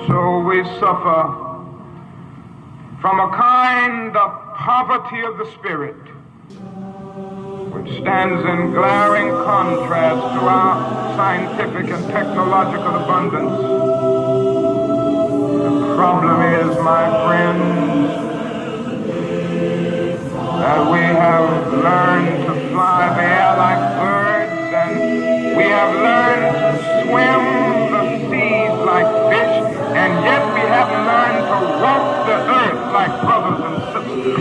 So we suffer from a kind of poverty of the spirit, which stands in glaring contrast to our scientific and technological abundance. The problem is, my friends, that we have learned to fly the air like birds, and we have learned to swim the seas like fish, and yet we haven't learned to walk the earth like brothers and sisters.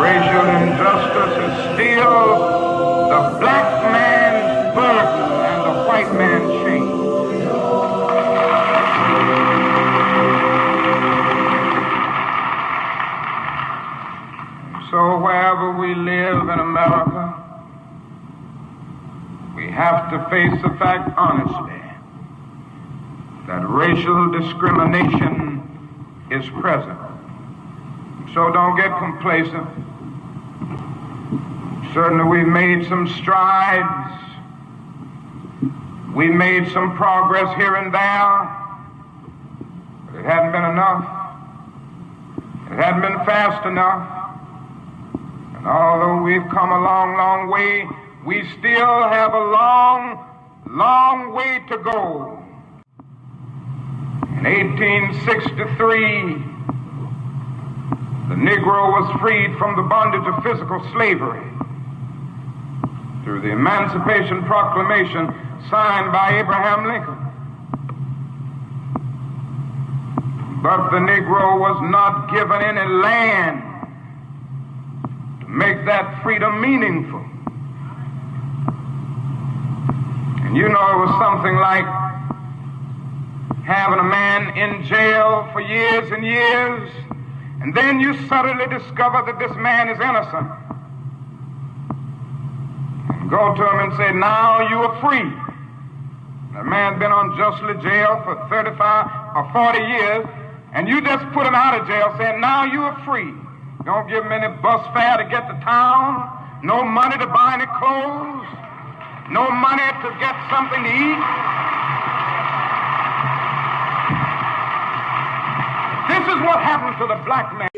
Racial injustice is still the black man's burden and the white man's shame. So wherever we live in America, we have to face the fact honestly that racial discrimination is present. So don't get complacent. Certainly we've made some strides. We made some progress here and there, but it hadn't been enough. It hadn't been fast enough. And although we've come a long, long way, we still have a long, long way to go. In 1863, the Negro was freed from the bondage of physical slavery through the Emancipation Proclamation signed by Abraham Lincoln. But the Negro was not given any land to make that freedom meaningful. And you know, it was something like having a man in jail for years and years, and then you suddenly discover that this man is innocent. And go to him and say, now you are free. The man's been unjustly jailed for 35 or 40 years, and you just put him out of jail saying, now you are free. Don't give him any bus fare to get to town, no money to buy any clothes, no money to get something to eat. This is what happened to the black man.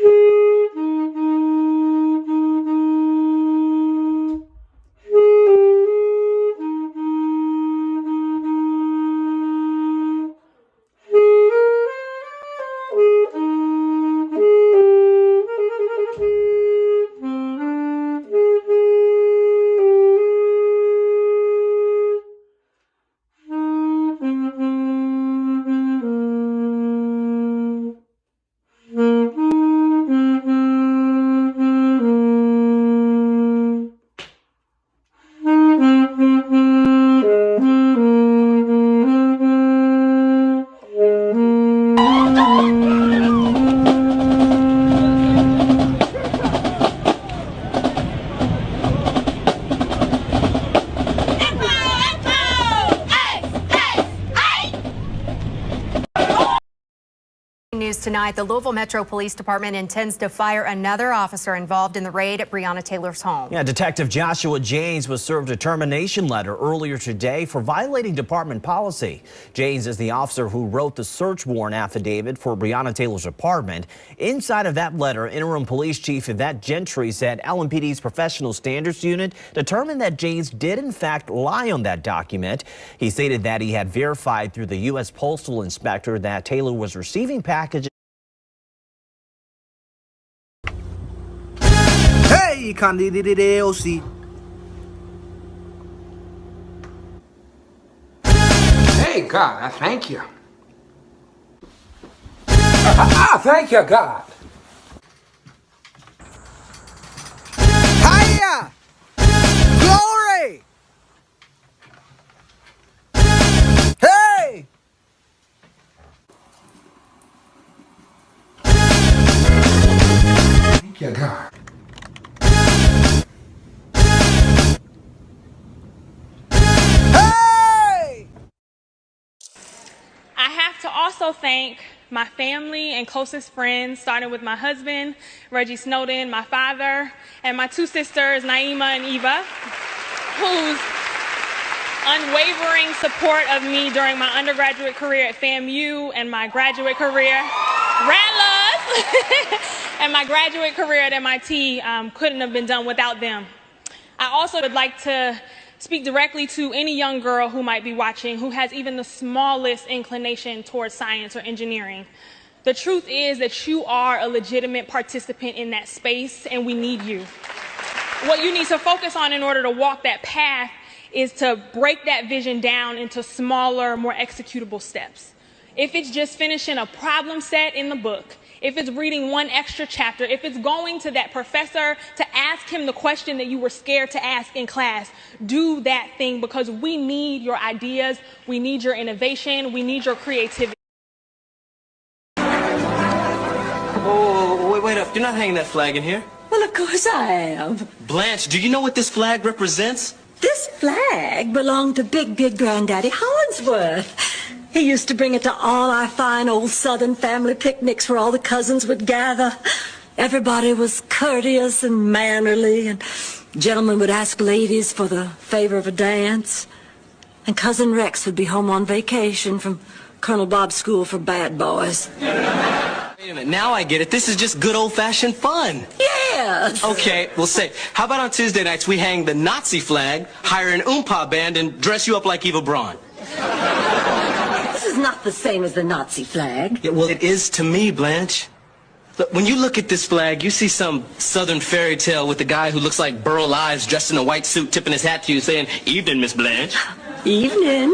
News tonight, the Louisville Metro Police Department intends to fire another officer involved in the raid at Breonna Taylor's home. Yeah, Detective Joshua Janes was served a termination letter earlier today for violating department policy. Janes is the officer who wrote the search warrant affidavit for Breonna Taylor's apartment. Inside of that letter, Interim Police Chief Yvette Gentry said LMPD's Professional Standards Unit determined that Janes did in fact lie on that document. He stated that he had verified through the U.S. Postal Inspector that Taylor was receiving packages. Hey, Candidacy. Hey, God, I thank you. I thank you, God. Hiya! Glory! Hey! Thank you, God. I have to also thank my family and closest friends, starting with my husband, Reggie Snowden, my father, and my two sisters, Naima and Eva, whose unwavering support of me during my undergraduate career at FAMU and my graduate career, and my graduate career at MIT couldn't have been done without them. I also would like to speak directly to any young girl who might be watching who has even the smallest inclination towards science or engineering. The truth is that you are a legitimate participant in that space, and we need you. What you need to focus on in order to walk that path is to break that vision down into smaller, more executable steps. If it's just finishing a problem set in the book, if it's reading one extra chapter, if it's going to that professor to ask him the question that you were scared to ask in class, do that thing, because we need your ideas, we need your innovation, we need your creativity. Oh, wait up. You're not hanging that flag in here. Well, of course I am. Blanche, do you know what this flag represents? This flag belonged to Big Granddaddy Hollingsworth. He used to bring it to all our fine old Southern family picnics where all the cousins would gather. Everybody was courteous and mannerly, and gentlemen would ask ladies for the favor of a dance. And Cousin Rex would be home on vacation from Colonel Bob's school for bad boys. Wait a minute, now I get it. This is just good old-fashioned fun. Yes! Okay, well say, how about on Tuesday nights we hang the Nazi flag, hire an Oompa band, and dress you up like Eva Braun? This is not the same as the Nazi flag. Yeah, well, it is to me, Blanche. Look, when you look at this flag, you see some Southern fairy tale with a guy who looks like Burl Ives dressed in a white suit tipping his hat to you saying, "Evening, Miss Blanche." Evening.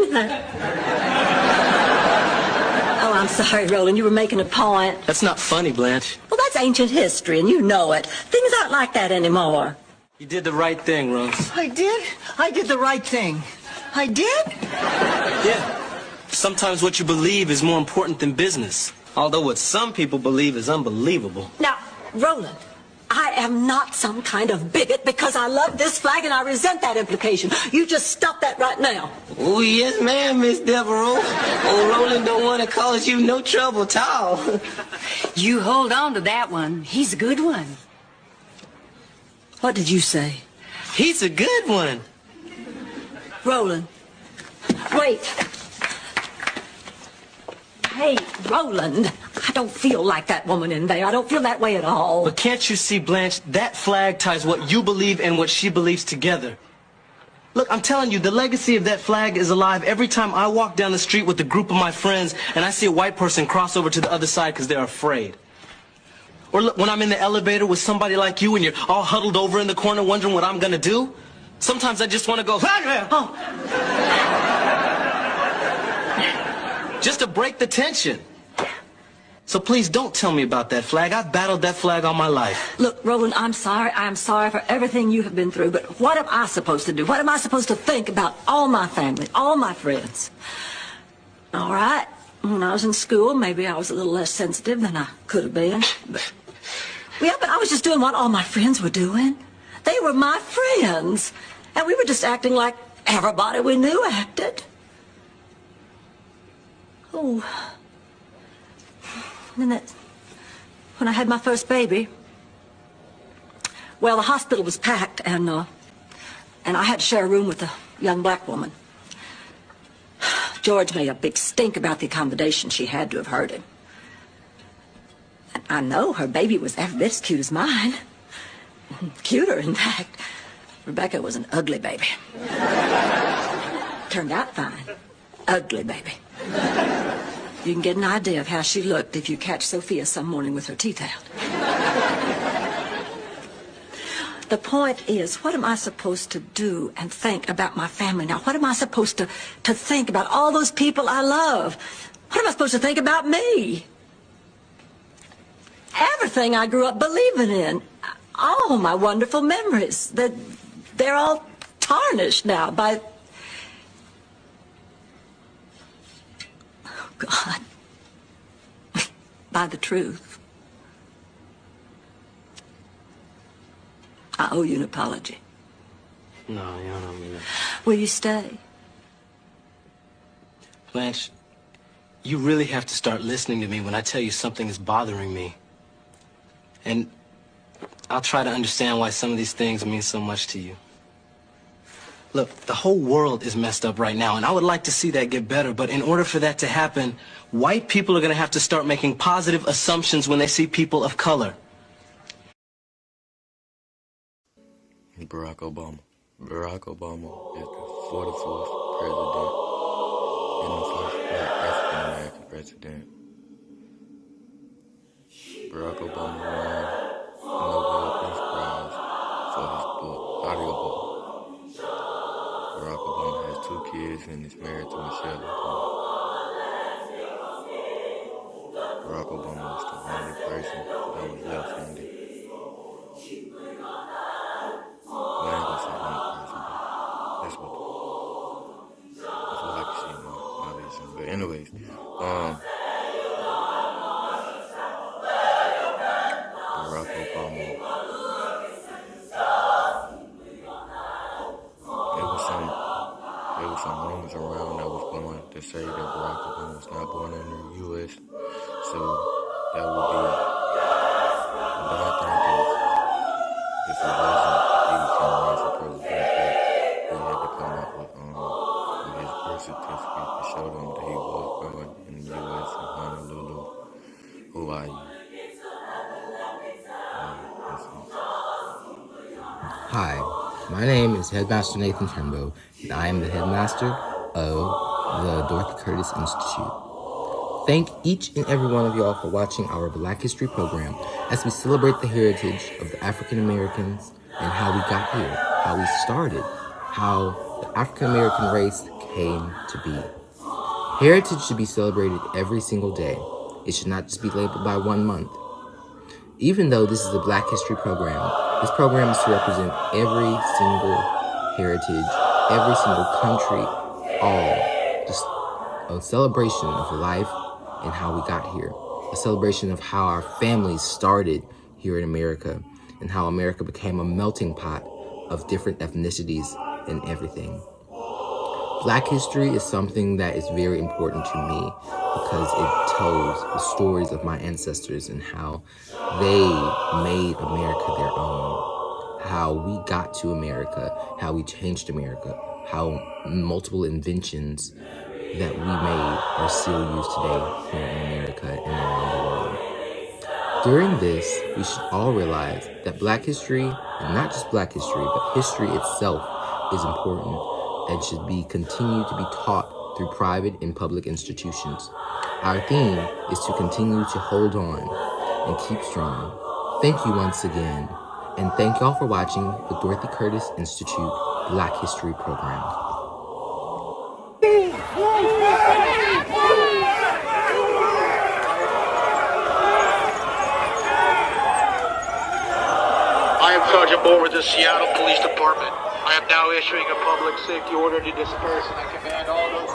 Oh, I'm sorry, Roland. You were making a point. That's not funny, Blanche. Well, that's ancient history, and you know it. Things aren't like that anymore. You did the right thing, Rose. I did? I did the right thing. I did? Yeah. Sometimes what you believe is more important than business. Although what some people believe is unbelievable. Now, Roland, I am not some kind of bigot because I love this flag and I resent that implication. You just stop that right now. Oh, yes, ma'am, Miss Devereaux. Oh, Roland don't want to cause you no trouble at all. You hold on to that one. He's a good one. What did you say? He's a good one. Roland, wait. Hey, Roland, I don't feel like that woman in there. I don't feel that way at all. But can't you see, Blanche, that flag ties what you believe and what she believes together. Look, I'm telling you, the legacy of that flag is alive every time I walk down the street with a group of my friends and I see a white person cross over to the other side because they're afraid. Or look, when I'm in the elevator with somebody like you and you're all huddled over in the corner wondering what I'm gonna do, sometimes I just want to go, oh. Just to break the tension. So please don't tell me about that flag. I've battled that flag all my life. Look, Roland, I'm sorry. I'm sorry for everything you have been through, but what am I supposed to do? What am I supposed to think about all my family, all my friends? All right, when I was in school, maybe I was a little less sensitive than I could have been. Yeah, but I was just doing what all my friends were doing. They were my friends, and we were just acting like everybody we knew acted. Oh, and then when I had my first baby, well, the hospital was packed, and I had to share a room with a young black woman. George made a big stink about the accommodation. She had to have heard him. And I know her baby was every bit as cute as mine. Cuter, in fact. Rebecca was an ugly baby. Turned out fine. Ugly baby. You can get an idea of how she looked if you catch Sophia some morning with her teeth out. The point is, what am I supposed to do and think about my family now? What am I supposed to think about all those people I love? What am I supposed to think about me? Everything I grew up believing in, all my wonderful memories, they're all tarnished now by... Oh, God. By the truth. I owe you an apology. No, you don't mean that. Will you stay? Blanche, you really have to start listening to me when I tell you something is bothering me. And I'll try to understand why some of these things mean so much to you. Look, the whole world is messed up right now, and I would like to see that get better, but in order for that to happen, white people are going to have to start making positive assumptions when they see people of color. Barack Obama. Barack Obama is the 44th president and the first black African-American president. Barack Obama won the Nobel Peace Prize for his book, Audiobook. Barack Obama has 2 kids and is married to Michelle Obama. Barack Obama was the only person that was left-handed. Well, I ain't gonna say only person, but that's what I can see my vision. But anyways, Barack Obama, there was some rumors around that was going to say that Barack Obama was not born in the U.S., so that would be a bad thing if it wasn't, he was going to run for president, but he had to come up with his birth certificate to show them that he was born in the U.S. in Honolulu, Hawaii. Hi, my name is Headmaster Nathan Turnbow, and I am the headmaster of the Dorothy Curtis Institute. Thank each and every one of y'all for watching our Black History program as we celebrate the heritage of the African Americans and how we got here, how we started, how the African American race came to be. Heritage should be celebrated every single day. It should not just be labeled by 1 month. Even though this is a Black History program, this program is to represent every single heritage, every single country, all. Just a celebration of life and how we got here. A celebration of how our families started here in America and how America became a melting pot of different ethnicities and everything. Black history is something that is very important to me because it tells the stories of my ancestors and how they made America their own, how we got to America, how we changed America, how multiple inventions that we made are still used today here in America and around the world. During this, we should all realize that Black history, and not just Black history, but history itself is important and should be continued to be taught through private and public institutions. Our theme is to continue to hold on and keep strong. Thank you once again, and thank y'all for watching the Dorothy Curtis Institute Black History program. I am Sergeant Moore with the Seattle Police Department. I am now issuing a public safety order to disperse, and I command all those...